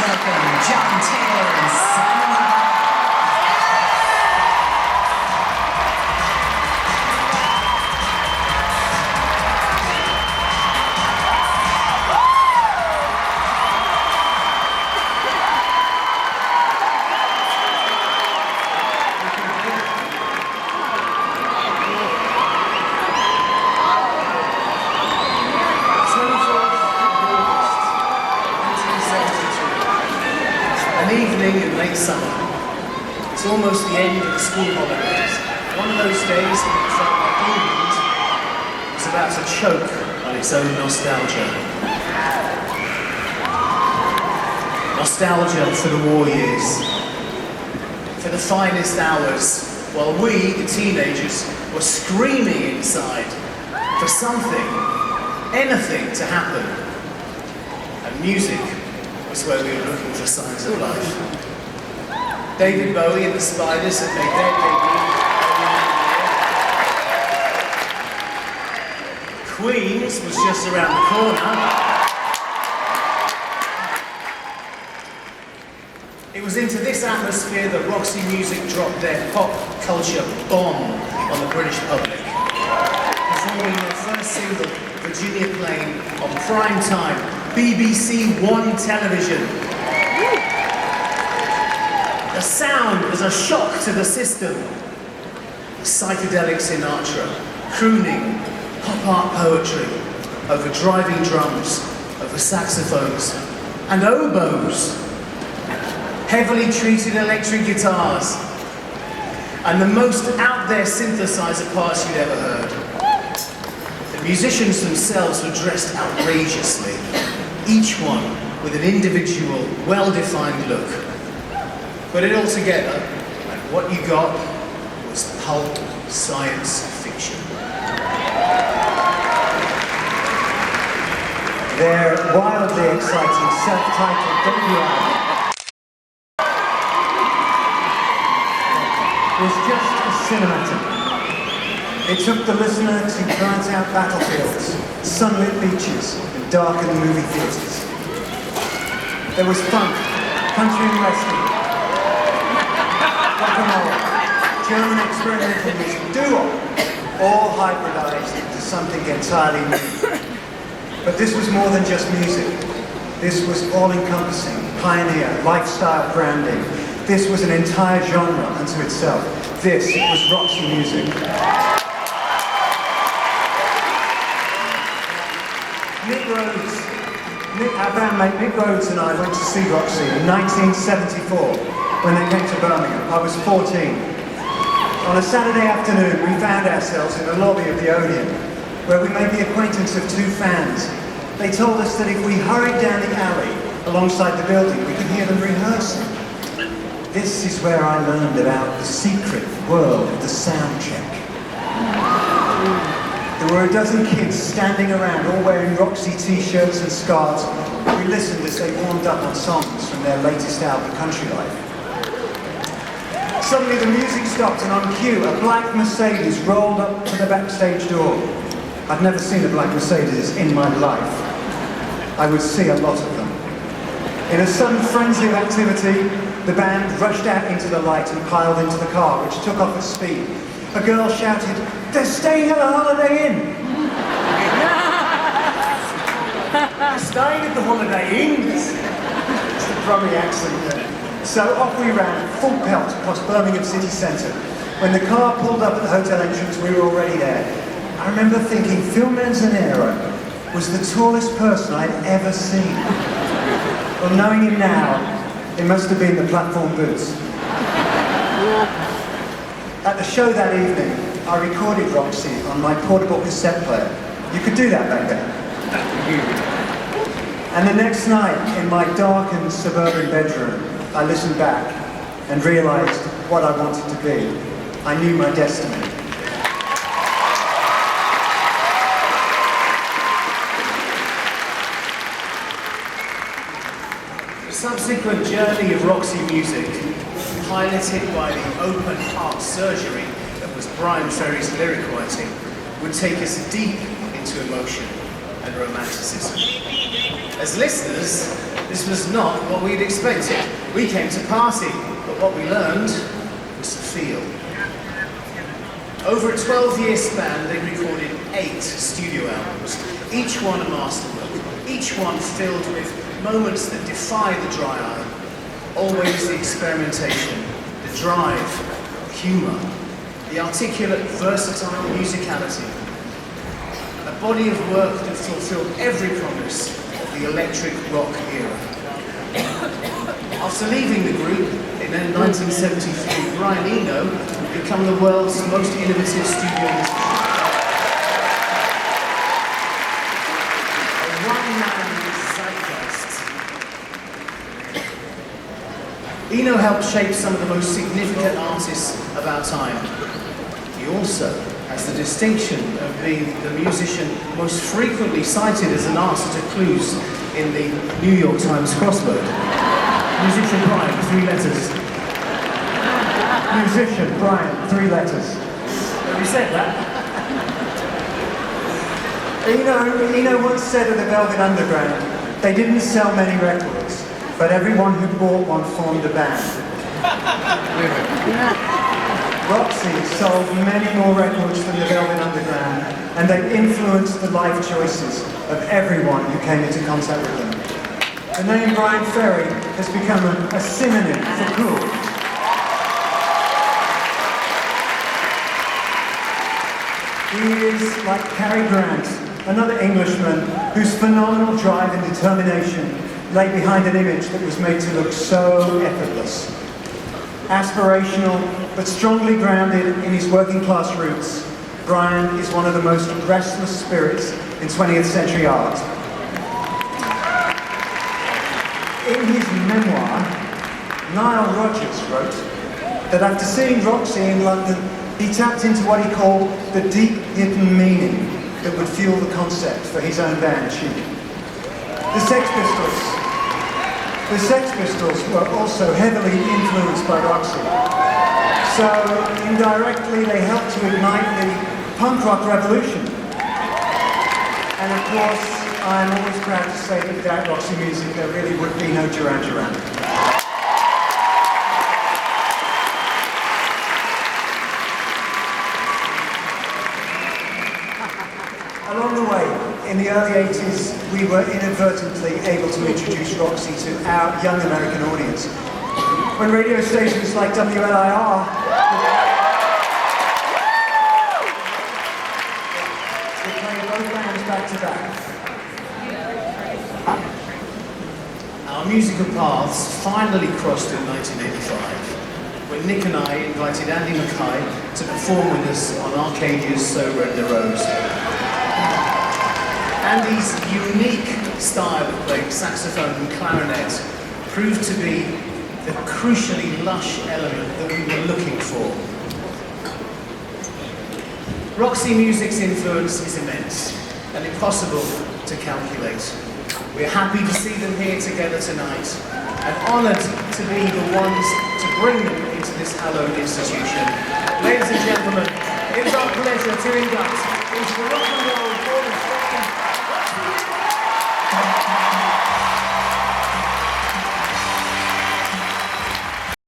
welcome John Taylor and Simon McGraw. An evening in late summer. It's almost the end of the school holidays. One of those days when it felt like England was about to choke on its own nostalgia. Nostalgia for the war years, for the finest hours, while we, the teenagers, were screaming inside for something, anything to happen. And music was where we were looking for signs of life. David Bowie and the Spiders had made their debut. Queens was just around the corner. It was into this atmosphere that Roxy Music dropped their pop culture bomb on the British public, performing their first single, Virginia Plain, on prime time BBC One television. The sound was a shock to the system. Psychedelic Sinatra, crooning, pop art poetry, over driving drums, over saxophones, and oboes. Heavily treated electric guitars, and the most out-there synthesizer parts you'd ever heard. The musicians themselves were dressed outrageously, each one with an individual, well-defined look. Put it all together, and what you got was pulp science fiction. Their wildly exciting self-titled debut album was just as cinematic. It took the listener to burnt-out battlefields, sunlit beaches, and darkened movie theatres. There was funk, country and western, rock and roll, German experimental music, doo-wop, all hybridized into something entirely new. But this was more than just music. This was all-encompassing, pioneer, lifestyle branding. This was an entire genre unto itself. This was Roxy Music. Our bandmate Nick Rhodes and I went to see Roxy in 1974 when they came to Birmingham. I was 14. On a Saturday afternoon, we found ourselves in the lobby of the Odeon, where we made the acquaintance of two fans. They told us that if we hurried down the alley alongside the building, we could hear them rehearsing. This is where I learned about the secret world of the sound check. There were a dozen kids standing around, all wearing Roxy t-shirts and scarves. We listened as they warmed up on songs from their latest album, Country Life. Suddenly the music stopped, and on cue, a black Mercedes rolled up to the backstage door. I'd never seen a black Mercedes in my life. I would see a lot of them. In a sudden frenzy of activity, the band rushed out into the light and piled into the car, which took off at speed. A girl shouted, "They're staying at the Holiday Inn!" Staying at the Holiday Inn? It's the Brummie accent there. So off we ran, full pelt, across Birmingham city centre. When the car pulled up at the hotel entrance, we were already there. I remember thinking Phil Manzanero was the tallest person I'd ever seen. Well, knowing him now, it must have been the platform boots. At the show that evening, I recorded Roxy on my portable cassette player. You could do that back then. And the next night, in my darkened suburban bedroom, I listened back and realised what I wanted to be. I knew my destiny. The subsequent journey of Roxy Music, piloted by the open heart surgery that was Brian Ferry's lyric writing, would take us deep into emotion and romanticism. As listeners, this This was not what we'd expected. We came to party, but what we learned was to feel. Over a 12-year span, they recorded 8 studio albums, each one a masterwork, each one filled with moments that defy the dry eye. Always the experimentation, the drive, humour, the articulate, versatile musicality. A body of work that fulfilled every promise of the electric rock era. After leaving the group in 1973, Brian Eno would become the world's most innovative studio musician. A one-man zeitgeist. Eno helped shape some of the most significant artists of our time. He also has the distinction of being the musician most frequently cited as an answer to clues in the New York Times crossword. Musician Brian, 3 letters. Musician, Brian, 3 letters. Have you said that? Eno once said of the Velvet Underground, they didn't sell many records, but everyone who bought one formed a band. Roxy sold many more records than the Velvet Underground, and they influenced the life choices of everyone who came into contact with them. The name Bryan Ferry has become a synonym for cool. He is like Cary Grant, another Englishman whose phenomenal drive and determination lay behind an image that was made to look so effortless. Aspirational, but strongly grounded in his working class roots, Brian is one of the most restless spirits in 20th century art. In his memoir, Nile Rodgers wrote that after seeing Roxy in London, he tapped into what he called the deep hidden meaning that would fuel the concept for his own band, Chic. The Sex Pistols were also heavily influenced by Roxy. So, indirectly, they helped to ignite the punk rock revolution. And of course, I'm always proud to say that without Roxy music, there really would be no Duran Duran. Along the way, in the early 80s, we were inadvertently able to introduce Roxy to our young American audience. When radio stations like WLIR would play both bands back to back. Our musical paths finally crossed in 1985, when Nick and I invited Andy Mackay to perform with us on Arcadia's So Red the Rose. Andy's unique style of playing saxophone and clarinet proved to be the crucially lush element that we were looking for. Roxy Music's influence is immense and impossible to calculate. We're happy to see them here together tonight and honoured to be the ones to bring them into this hallowed institution. Ladies and gentlemen, it is our pleasure to induct into the Rock and Roll Hall of Fame